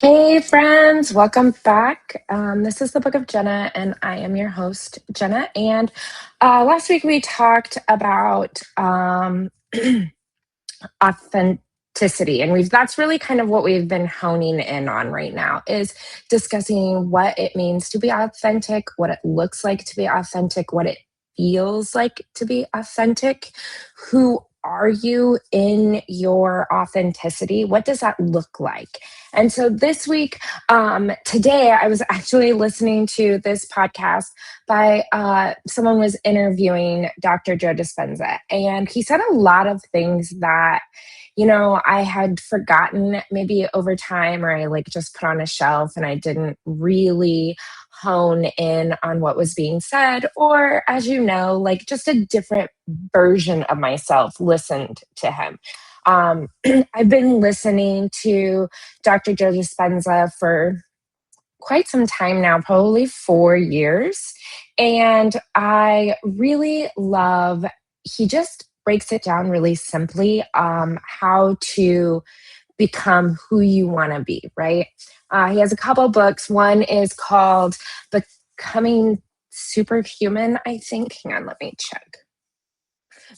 Hey, friends, welcome back. This is the Book of Jenna, and I am your host, Jenna. And last week we talked about authenticity, and that's really kind of what we've been honing in on right now is discussing what it means to be authentic, what it looks like to be authentic, what it feels like to be authentic. Who are you in your authenticity? What does that look like? And so this week, today, I was actually listening to this podcast by someone was interviewing Dr. Joe Dispenza, and he said a lot of things that I had forgotten maybe over time, or I like just put on a shelf and I didn't really hone in on what was being said, or as you know, like just a different version of myself listened to him. I've been listening to Dr. Joe Dispenza for quite some time now, probably 4 years. And I really love, he just breaks it down really simply, how to become who you want to be, right? He has a couple books. One is called Becoming Superhuman, I think. Hang on, let me check.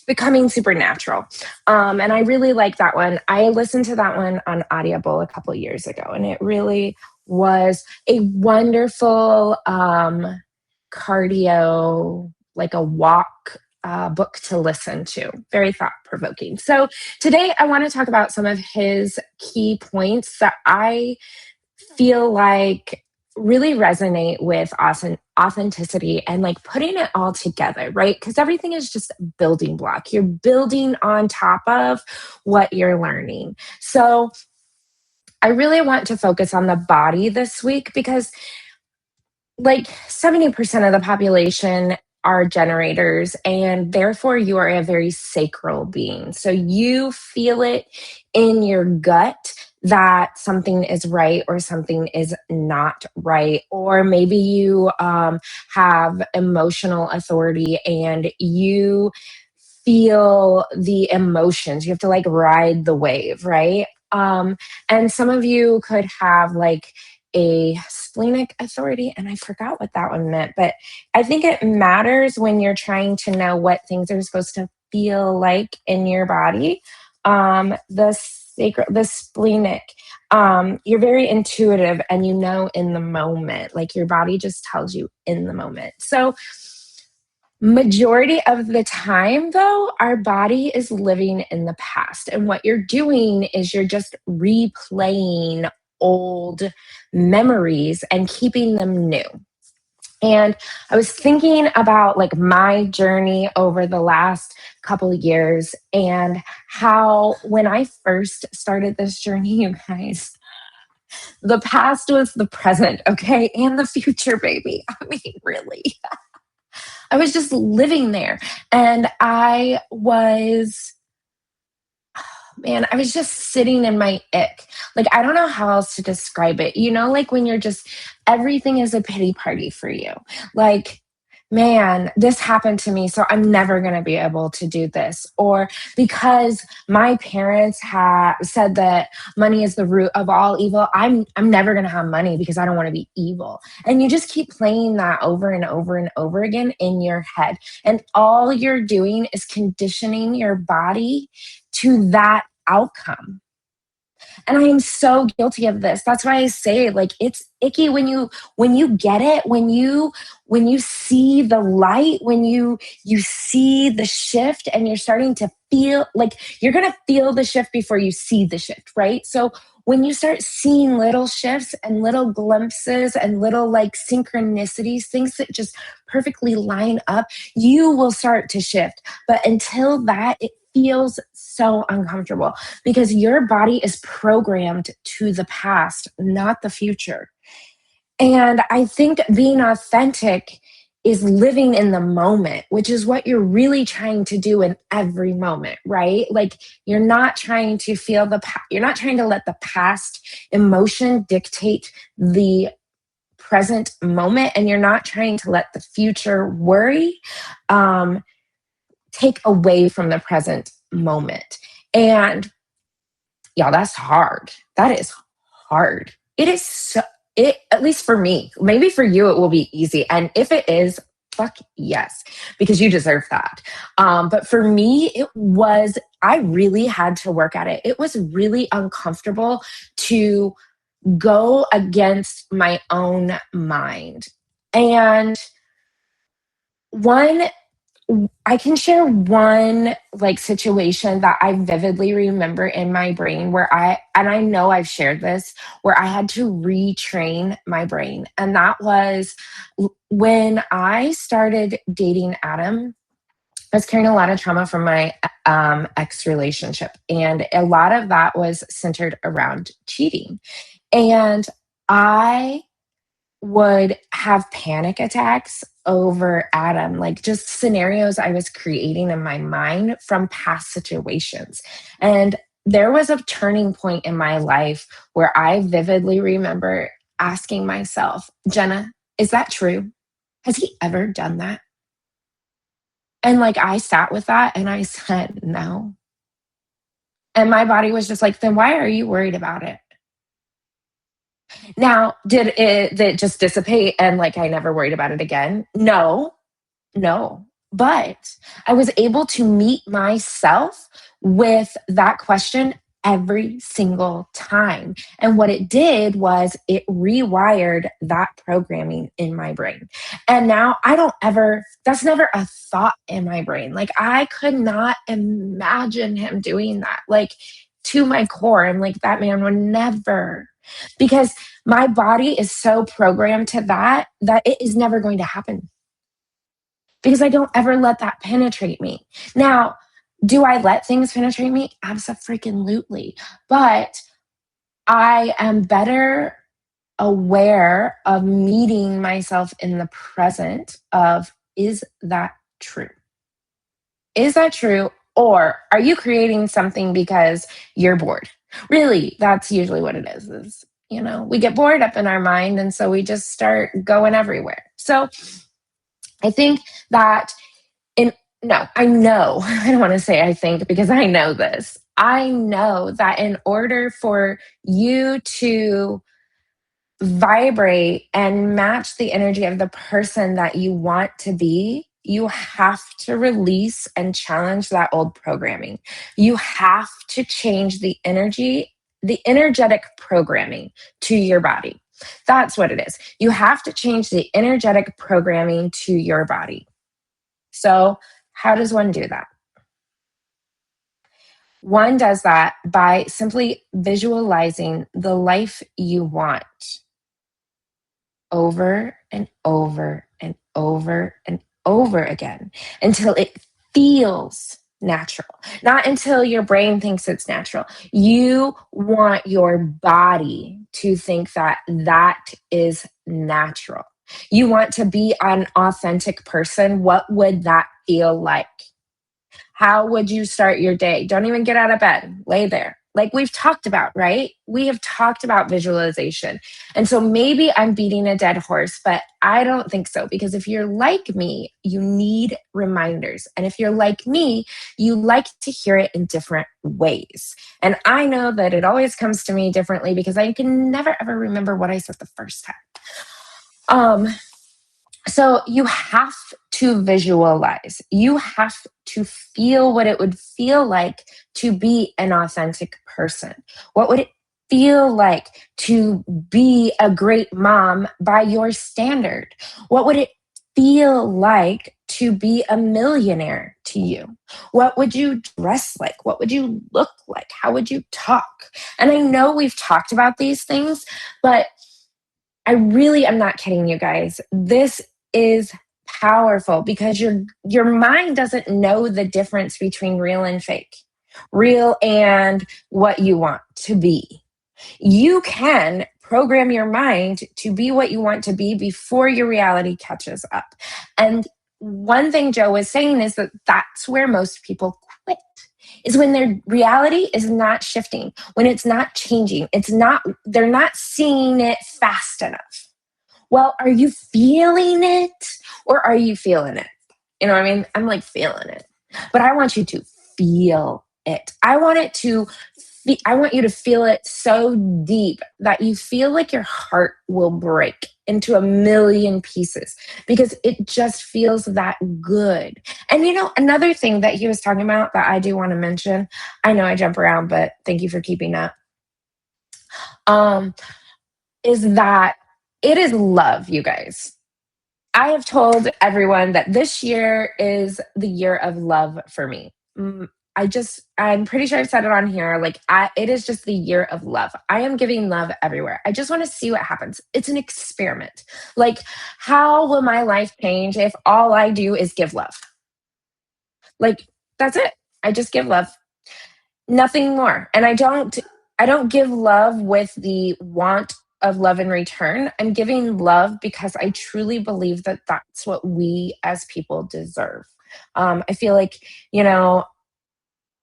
Becoming Supernatural. And I really like that one. I listened to that one on Audible a couple years ago, and it really was a wonderful cardio, like a walk book to listen to. Very thought provoking. So today I want to talk about some of his key points that I feel like really resonate with authenticity and like putting it all together, right? Because everything is just a building block. You're building on top of what you're learning. So I really want to focus on the body this week because like 70% of the population are generators, and therefore you are a very sacral being. So you feel it in your gut that something is right or something is not right. Or maybe you have emotional authority and you feel the emotions. You have to like ride the wave, right? And some of you could have like a splenic authority, and I forgot what that one meant, but I think it matters when you're trying to know what things are supposed to feel like in your body. The splenic, you're very intuitive and you know in the moment, like your body just tells you in the moment. So majority of the time, though, our body is living in the past. And what you're doing is you're just replaying old memories and keeping them new. And I was thinking about like my journey over the last couple of years and how when I first started this journey, you guys, the past was the present, okay? And the future, baby. I mean, really. I was just living there. And I was just sitting in my ick. Like, I don't know how else to describe it. Like when you're just, everything is a pity party for you. Like, man, this happened to me, so I'm never going to be able to do this. Or because my parents had said that money is the root of all evil, I'm never going to have money because I don't want to be evil. And you just keep playing that over and over and over again in your head. And all you're doing is conditioning your body to that outcome. And I am so guilty of this. That's why I say like it's icky when you get it, when you see the light, when you see the shift and you're starting to feel like you're going to feel the shift before you see the shift, right? So when you start seeing little shifts and little glimpses and little like synchronicities, things that just perfectly line up, you will start to shift. But until that, it feels so uncomfortable because your body is programmed to the past, not the future. And I think being authentic is living in the moment, which is what you're really trying to do in every moment, right? Like you're not trying to you're not trying to let the past emotion dictate the present moment, and you're not trying to let the future worry take away from the present moment. And y'all, that's hard. That is hard. It is so, it, at least for me, maybe for you, it will be easy. And if it is, fuck yes, because you deserve that. But for me, I really had to work at it. It was really uncomfortable to go against my own mind. And one I can share one like situation that I vividly remember in my brain and I know I've shared this, where I had to retrain my brain. And that was when I started dating Adam. I was carrying a lot of trauma from my ex relationship. And a lot of that was centered around cheating. And I would have panic attacks over Adam, like just scenarios I was creating in my mind from past situations. And there was a turning point in my life where I vividly remember asking myself, Jenna, is that true? Has he ever done that? And like I sat with that and I said, no. And my body was just like, then why are you worried about it? Now, did it just dissipate and like I never worried about it again? No, no. But I was able to meet myself with that question every single time. And what it did was it rewired that programming in my brain. And now that's never a thought in my brain. Like I could not imagine him doing that. Like to my core, I'm like, that man would never. Because my body is so programmed to that it is never going to happen because I don't ever let that penetrate me. Now, do I let things penetrate me? Absolutely. But I am better aware of meeting myself in the present of, is that true? Is that true? Or are you creating something because you're bored? Really, that's usually what it is, we get bored up in our mind. And so we just start going everywhere. So I think that in no, I know, I don't want to say I think because I know this. I know that in order for you to vibrate and match the energy of the person that you want to be, you have to release and challenge that old programming. You have to change the energetic programming to your body. That's what it is. You have to change the energetic programming to your body. So, how does one do that? One does that by simply visualizing the life you want over and over and over and over again until it feels natural, not until your brain thinks it's natural. You want your body to think that that is natural. You want to be an authentic person. What would that feel like? How would you start your day? Don't even get out of bed. Lay there. Like we've talked about, right? We have talked about visualization. And so maybe I'm beating a dead horse, but I don't think so. Because if you're like me, you need reminders. And if you're like me, you like to hear it in different ways. And I know that it always comes to me differently because I can never ever remember what I said the first time. So you have to visualize. You have to feel what it would feel like to be an authentic person. What would it feel like to be a great mom by your standard? What would it feel like to be a millionaire to you? What would you dress like? What would you look like? How would you talk? And I know we've talked about these things, but I really am not kidding you guys. This is powerful because your mind doesn't know the difference between real and fake, real and what you want to be. You can program your mind to be what you want to be before your reality catches up. And one thing Joe was saying is that that's where most people quit, is when their reality is not shifting, when it's not changing, they're not seeing it fast enough. Well, are you feeling it or are you feeling it? You know what I mean? I'm like feeling it, but I want you to feel it. I want it to I want you to feel it so deep that you feel like your heart will break into a million pieces because it just feels that good. And another thing that he was talking about that I do want to mention, I know I jump around, but thank you for keeping up. Um, is that it is love, you guys. I have told everyone that this year is the year of love for me. I'm pretty sure I've said it on here. Like, it is just the year of love. I am giving love everywhere. I just want to see what happens. It's an experiment. Like, how will my life change if all I do is give love? Like, that's it. I just give love, nothing more. And I don't give love with the want of love in return. I'm giving love because I truly believe that that's what we as people deserve. I feel like,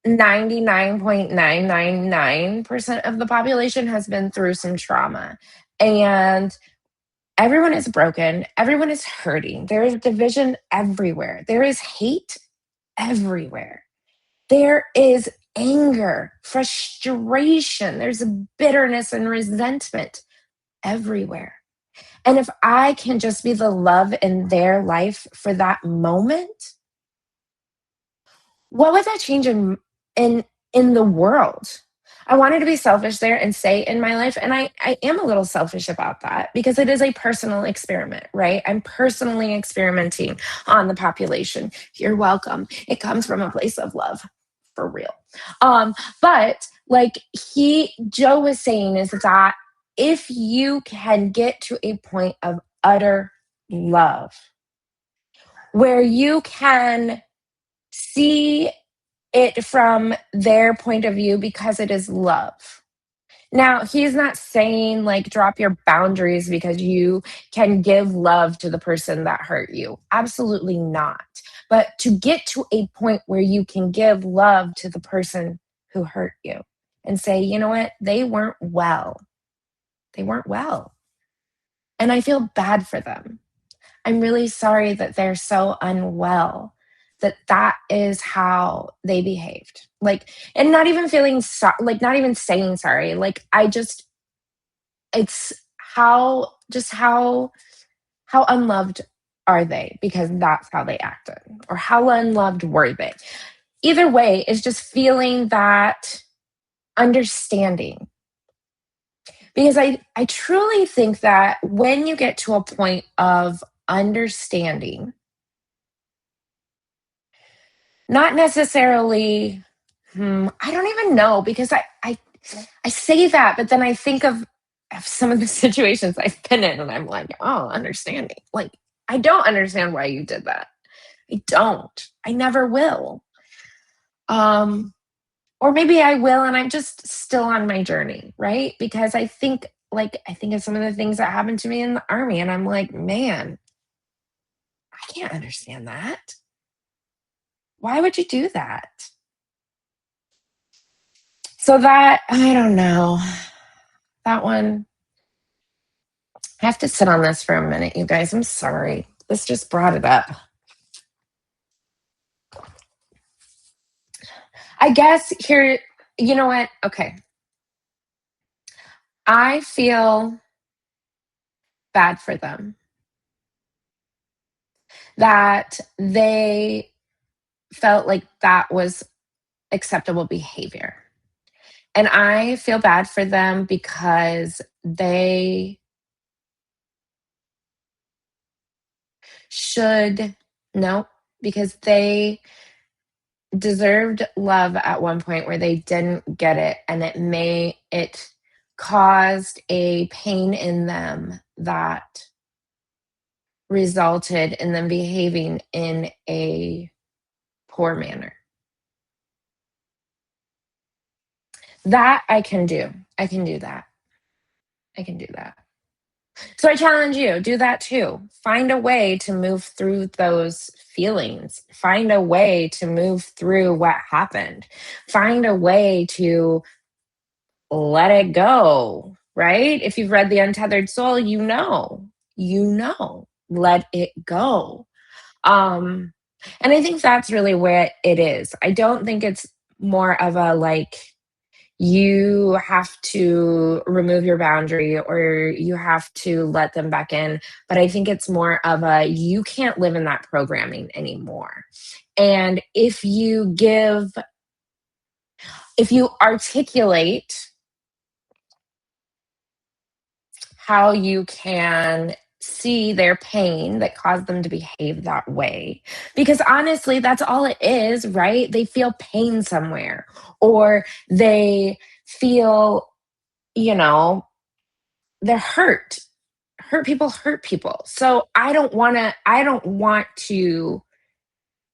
99.999% of the population has been through some trauma. And everyone is broken. Everyone is hurting. There is division everywhere. There is hate everywhere. There is anger, frustration, there's bitterness and resentment everywhere. And if I can just be the love in their life for that moment, what would that change in the world? I wanted to be selfish there and say in my life, and I am a little selfish about that because it is a personal experiment, right? I'm personally experimenting on the population. You're welcome. It comes from a place of love, for real. But like Joe was saying, is that if you can get to a point of utter love where you can see it from their point of view because it is love. Now, he's not saying like drop your boundaries because you can give love to the person that hurt you. Absolutely not. But to get to a point where you can give love to the person who hurt you and say, you know what, they weren't well. They weren't well. And I feel bad for them. I'm really sorry that they're so unwell, that is how they behaved. Like, and not even feeling like not even saying sorry. Like, it's how unloved are they because that's how they acted, or how unloved were they? Either way, it's just feeling that understanding. Because I truly think that when you get to a point of understanding, not necessarily, I don't even know because I say that, but then I think of some of the situations I've been in and I'm like, oh, understanding. Like, I don't understand why you did that. I don't. I never will. Um, or maybe I will and I'm just still on my journey, right? Because I think of some of the things that happened to me in the army and I'm like, man, I can't understand that. Why would you do that? So that, I don't know. That one, I have to sit on this for a minute, you guys. I'm sorry. This just brought it up. I guess here, you know what? Okay. I feel bad for them that they felt like that was acceptable behavior. And I feel bad for them because they should, no, because they deserved love at one point where they didn't get it, and it caused a pain in them that resulted in them behaving in a poor manner. That I can do. I can do that. I can do that. So I challenge you, do that too. Find a way to move through those feelings. Find a way to move through what happened. Find a way to let it go, right? If you've read The Untethered Soul, let it go. Um, and I think that's really where it is. I don't think it's more of a like, you have to remove your boundary or you have to let them back in. But I think it's more of a you can't live in that programming anymore. And if you articulate how you can see their pain that caused them to behave that way. Because honestly, that's all it is, right? They feel pain somewhere, or they feel, you know, they're hurt. Hurt people. So I don't want to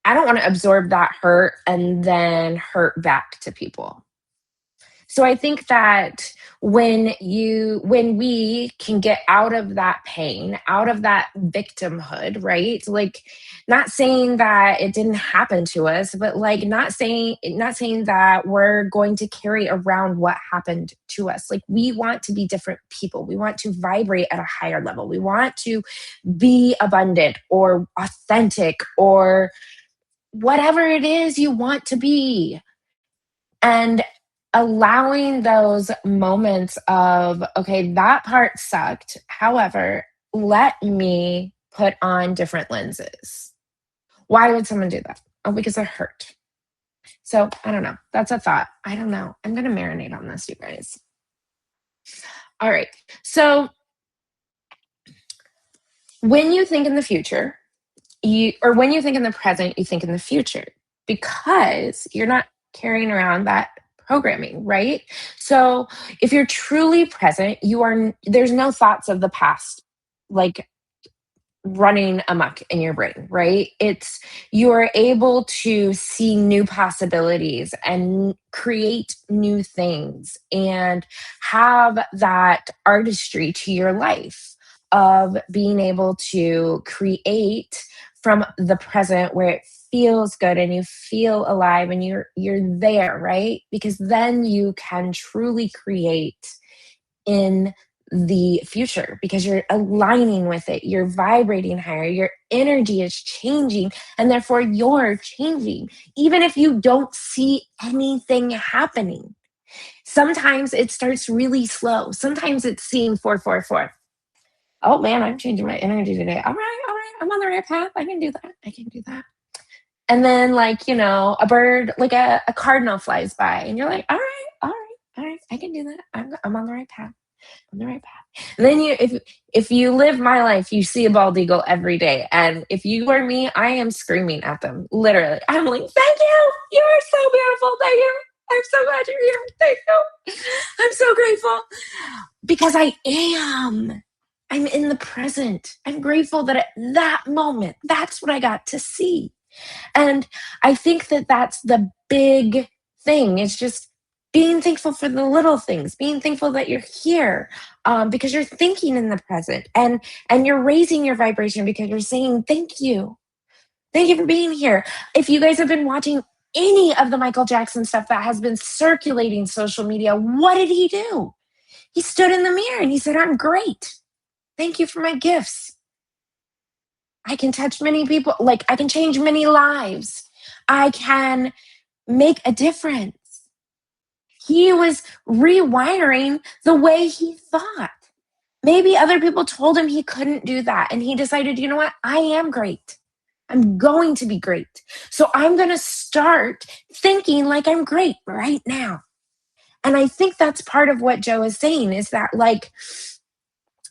absorb that hurt and then hurt back to people. So I think that when we can get out of that pain, out of that victimhood, right? Like not saying that it didn't happen to us, but like not saying that we're going to carry around what happened to us. Like we want to be different people. We want to vibrate at a higher level. We want to be abundant or authentic or whatever it is you want to be. And allowing those moments of, okay, that part sucked. However, let me put on different lenses. Why would someone do that? Oh, because they're hurt. So I don't know. That's a thought. I don't know. I'm going to marinate on this, you guys. All right. So when you think in the future, when you think in the present, you think in the future because you're not carrying around that programming, right? So if you're truly present, there's no thoughts of the past like running amok in your brain, right? It's you're able to see new possibilities and create new things and have that artistry to your life of being able to create from the present where it feels good and you feel alive and you're there, right? Because then you can truly create in the future because you're aligning with it, you're vibrating higher, your energy is changing, and therefore you're changing, even if you don't see anything happening. Sometimes it starts really slow. Sometimes it's seeing 444. Oh man, I'm changing my energy today. All right, I'm on the right path. I can do that. I can do that. And then, like, a bird, like a cardinal flies by, and you're like, all right, all right, all right, I can do that. I'm on the right path. On the right path. And then if you live my life, you see a bald eagle every day. And if you were me, I am screaming at them. Literally. I'm like, thank you. You are so beautiful. Thank you. I'm so glad you're here. Thank you. I'm so grateful. Because I am. I'm in the present. I'm grateful that at that moment, that's what I got to see. And I think that that's the big thing. It's just being thankful for the little things, being thankful that you're here because you're thinking in the present and you're raising your vibration because you're saying thank you for being here. If you guys have been watching any of the Michael Jackson stuff that has been circulating social media, what did he do? He stood in the mirror and he said, I'm great. Thank you for my gifts. I can touch many people, like I can change many lives. I can make a difference. He was rewiring the way he thought. Maybe other people told him he couldn't do that. And he decided, you know what? I am great. I'm going to be great. So I'm going to start thinking like I'm great right now. And I think that's part of what Joe is saying is that, like,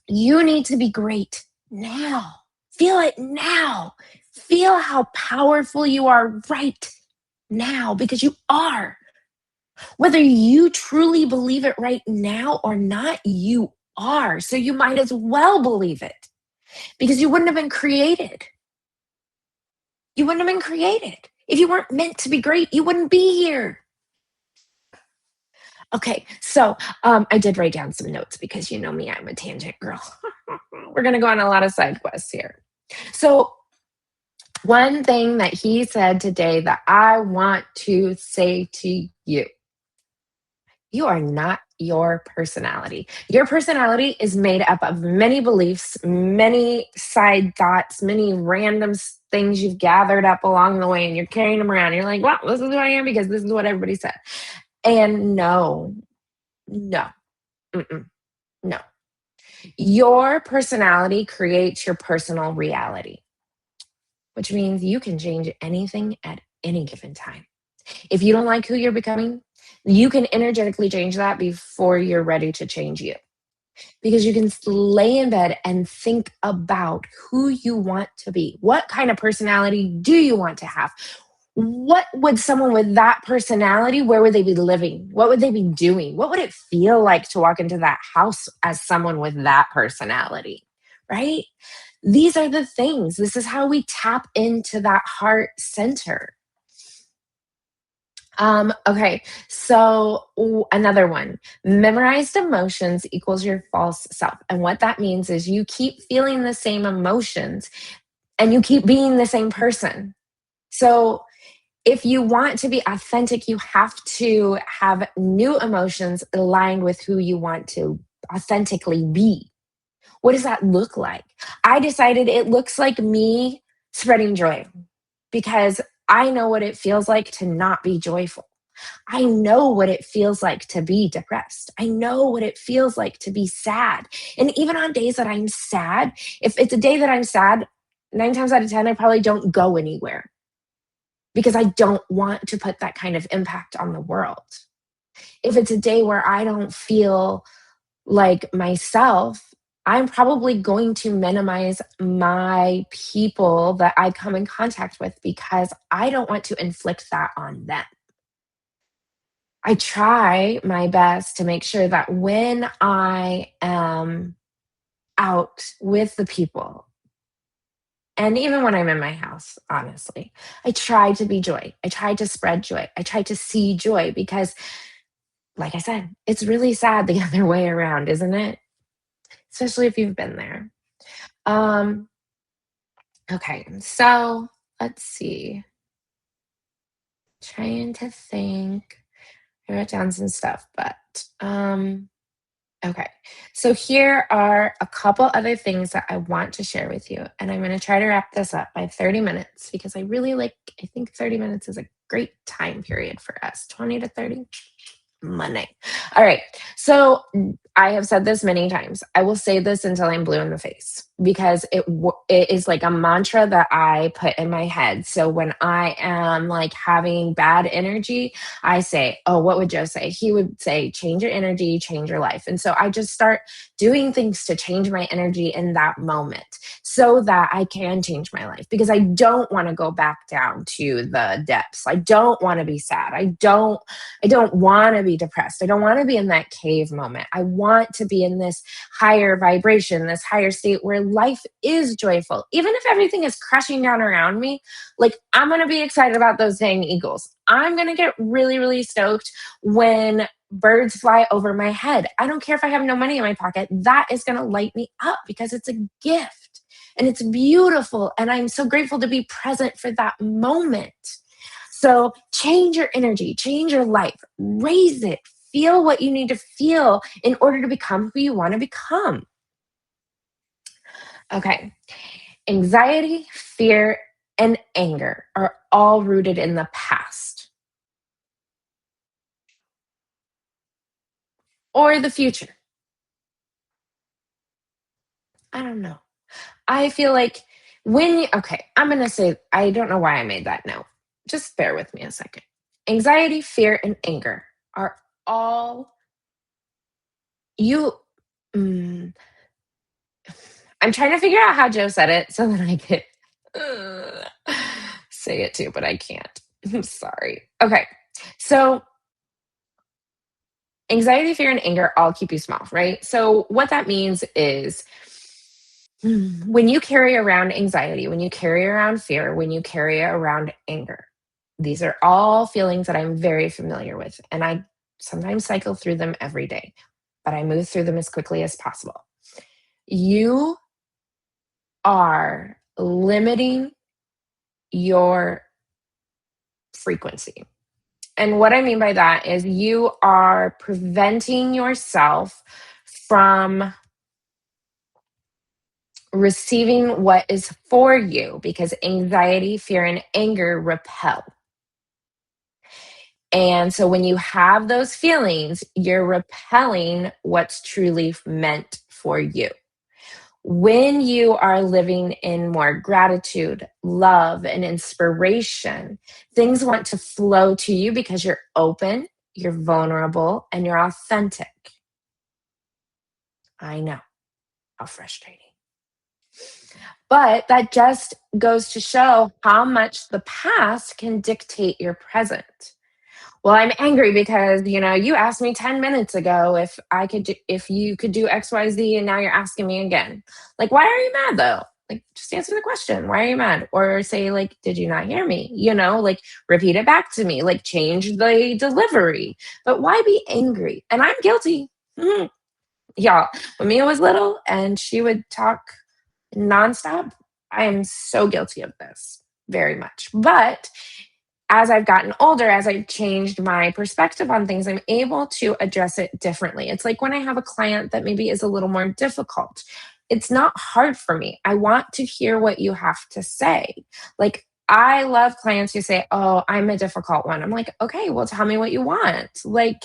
you need to be great now. Feel it now. Feel how powerful you are right now because you are. Whether you truly believe it right now or not, you are. So you might as well believe it because you wouldn't have been created. You wouldn't have been created. If you weren't meant to be great, you wouldn't be here. Okay, so I did write down some notes because you know me, I'm a tangent girl. We're going to go on a lot of side quests here. So, one thing that he said today that I want to say to you, you are not your personality. Your personality is made up of many beliefs, many side thoughts, many random things you've gathered up along the way, and you're carrying them around. You're like, well, this is who I am because this is what everybody said. And no, no, mm-mm, no. Your personality creates your personal reality, which means you can change anything at any given time. If you don't like who you're becoming, you can energetically change that before you're ready to change you. Because you can lay in bed and think about who you want to be. What kind of personality do you want to have? What would someone with that personality, where would they be living? What would they be doing? What would it feel like to walk into that house as someone with that personality? Right? These are the things. This is how we tap into that heart center. Okay, so another one. Memorized emotions equals your false self. And what that means is you keep feeling the same emotions and you keep being the same person. So if you want to be authentic, you have to have new emotions aligned with who you want to authentically be. What does that look like? I decided it looks like me spreading joy because I know what it feels like to not be joyful. I know what it feels like to be depressed. I know what it feels like to be sad. And even on days that I'm sad, if it's a day that I'm sad, 9 times out of 10, I probably don't go anywhere because I don't want to put that kind of impact on the world. If it's a day where I don't feel like myself, I'm probably going to minimize my people that I come in contact with because I don't want to inflict that on them. I try my best to make sure that when I am out with the people, and even when I'm in my house, honestly, I try to be joy. I try to spread joy. I try to see joy because, like I said, it's really sad the other way around, isn't it? Especially if you've been there. Um, okay, so let's see. Trying to think. I wrote down some stuff, but okay. So here are a couple other things that I want to share with you. And I'm going to try to wrap this up by 30 minutes because I think 30 minutes is a great time period for us. 20 to 30. Money. All right. So I have said this many times. I will say this until I'm blue in the face because it is like a mantra that I put in my head. So when I am like having bad energy, I say, "Oh, what would Joe say?" He would say, "Change your energy, change your life." And so I just start doing things to change my energy in that moment so that I can change my life because I don't want to go back down to the depths. I don't want to be sad. I don't want to be depressed. I don't want to be in that cave moment. I want to be in this higher vibration, this higher state where life is joyful. Even if everything is crashing down around me, like I'm going to be excited about those dang eagles. I'm going to get really, really stoked when birds fly over my head. I don't care if I have no money in my pocket. That is going to light me up because it's a gift and it's beautiful. And I'm so grateful to be present for that moment. So change your energy, change your life, raise it, feel what you need to feel in order to become who you want to become. Okay. Anxiety, fear, and anger are all rooted in the past or the future. I don't know. I feel like okay, I'm going to say, I don't know why I made that note. Just bear with me a second. Anxiety, fear, and anger are all you. mm, I'm trying to figure out how Joe said it so that I could say it too, but I can't. I'm sorry. Okay. So, anxiety, fear, and anger all keep you small, right? So, what that means is when you carry around anxiety, when you carry around fear, when you carry around anger, these are all feelings that I'm very familiar with. And I sometimes cycle through them every day, but I move through them as quickly as possible. You are limiting your frequency. And what I mean by that is you are preventing yourself from receiving what is for you because anxiety, fear, and anger repel. And so when you have those feelings, you're repelling what's truly meant for you. When you are living in more gratitude, love, and inspiration, things want to flow to you because you're open, you're vulnerable, and you're authentic. I know, how frustrating. But that just goes to show how much the past can dictate your present. Well, I'm angry because, you asked me 10 minutes ago if you could do XYZ, and now you're asking me again. Like, why are you mad though? Like, just answer the question. Why are you mad? Or say, like, did you not hear me? Like, repeat it back to me, like, change the delivery. But why be angry? And I'm guilty. Mhm. Y'all, when Mia was little and she would talk nonstop, I am so guilty of this very much. But as I've gotten older, as I've changed my perspective on things, I'm able to address it differently. It's like when I have a client that maybe is a little more difficult, it's not hard for me. I want to hear what you have to say. Like, I love clients who say, "Oh, I'm a difficult one." I'm like, "Okay, well, tell me what you want." Like,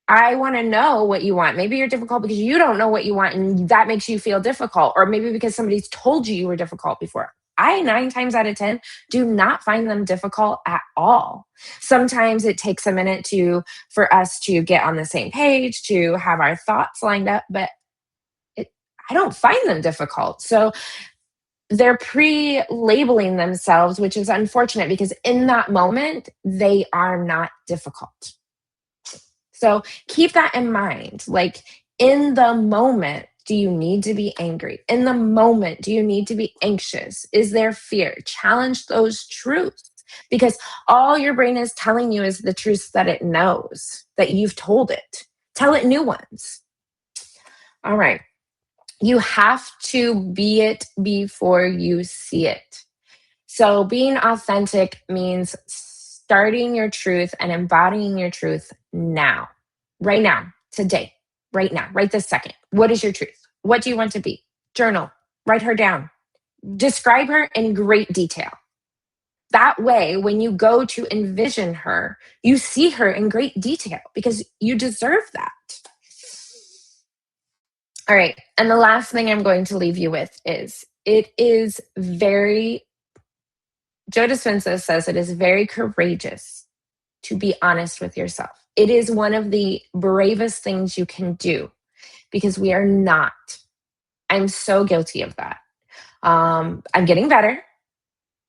I want to know what you want. Maybe you're difficult because you don't know what you want and that makes you feel difficult, or maybe because somebody's told you you were difficult before. I, 9 times out of 10, do not find them difficult at all. Sometimes it takes a minute for us to get on the same page, to have our thoughts lined up, but it, I don't find them difficult. So they're pre labeling themselves, which is unfortunate because in that moment, they are not difficult. So keep that in mind. Like, in the moment, do you need to be angry? In the moment, do you need to be anxious? Is there fear? Challenge those truths because all your brain is telling you is the truths that it knows, that you've told it. Tell it new ones. All right. You have to be it before you see it. So being authentic means starting your truth and embodying your truth now, right now, today, right now, right this second. What is your truth? What do you want to be? Journal, write her down, describe her in great detail. That way, when you go to envision her, you see her in great detail because you deserve that. All right. And the last thing I'm going to leave you with is Joe Dispenza says it is very courageous to be honest with yourself. It is one of the bravest things you can do because we are not. I'm so guilty of that. I'm getting better,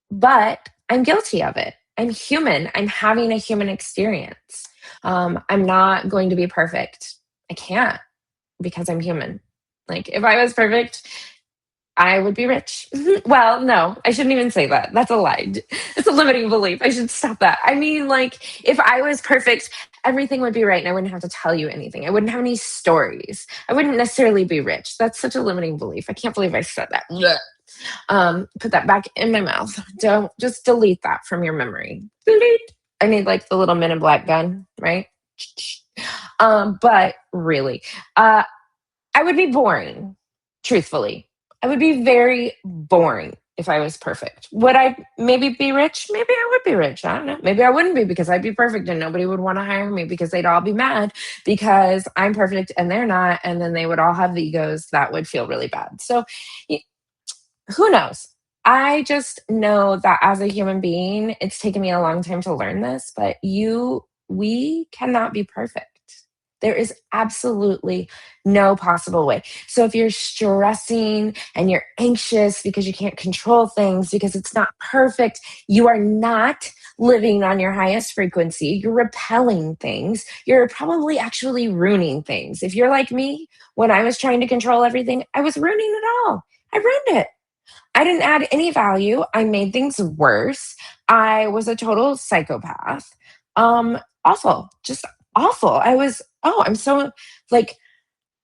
but I'm guilty of it. I'm human. I'm having a human experience. I'm not going to be perfect. I can't because I'm human. Like, if I was perfect, I would be rich. Well, no, I shouldn't even say that. That's a lie. It's a limiting belief. I should stop that. I mean, like, if I was perfect, everything would be right and I wouldn't have to tell you anything. I wouldn't have any stories. I wouldn't necessarily be rich. That's such a limiting belief. I can't believe I said that. Put that back in my mouth. Don't just delete that from your memory. Delete. I need like the little Men in Black gun, right? But really, I would be boring, truthfully. I would be very boring if I was perfect. Would I maybe be rich? Maybe I would be rich. I don't know. Maybe I wouldn't be because I'd be perfect and nobody would want to hire me because they'd all be mad because I'm perfect and they're not. And then they would all have egos that would feel really bad. So who knows? I just know that as a human being, it's taken me a long time to learn this, but we cannot be perfect. There is absolutely no possible way. So if you're stressing and you're anxious because you can't control things because it's not perfect, you are not living on your highest frequency. You're repelling things. You're probably actually ruining things. If you're like me, when I was trying to control everything, I was ruining it all. I ruined it. I didn't add any value. I made things worse. I was a total psychopath. Awful, just awful. Like,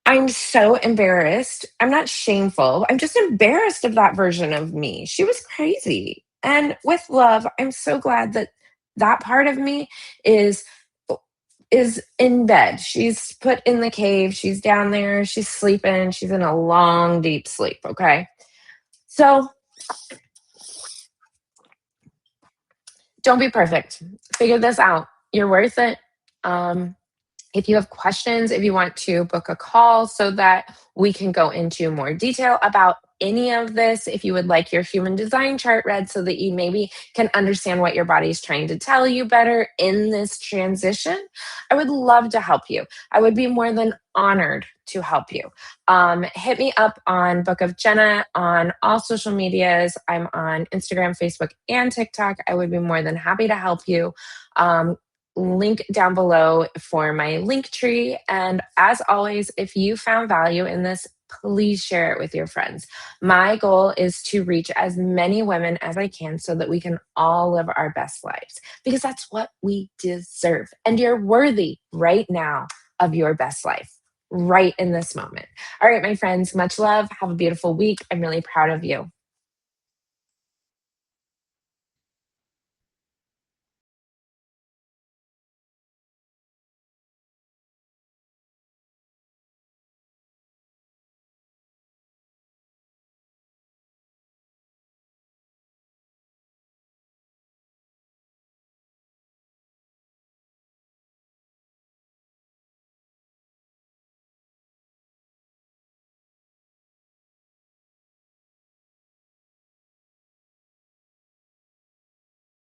I'm so embarrassed. I'm not shameful. I'm just embarrassed of that version of me. She was crazy. And with love, I'm so glad that that part of me is is in bed. She's put in the cave. She's down there. She's sleeping. She's in a long, deep sleep. Okay. So don't be perfect. Figure this out. You're worth it. Um, if you have questions, if you want to book a call so that we can go into more detail about any of this, if you would like your human design chart read so that you maybe can understand what your body is trying to tell you better in this transition, I would love to help you. I would be more than honored to help you. Hit me up on Book of Jenna on all social medias. I'm on Instagram, Facebook, and TikTok. I would be more than happy to help you. Um, Link down below for my link tree. And as always, if you found value in this, please share it with your friends. My goal is to reach as many women as I can so that we can all live our best lives because that's what we deserve. And you're worthy right now of your best life, right in this moment. All right, my friends, much love. Have a beautiful week. I'm really proud of you.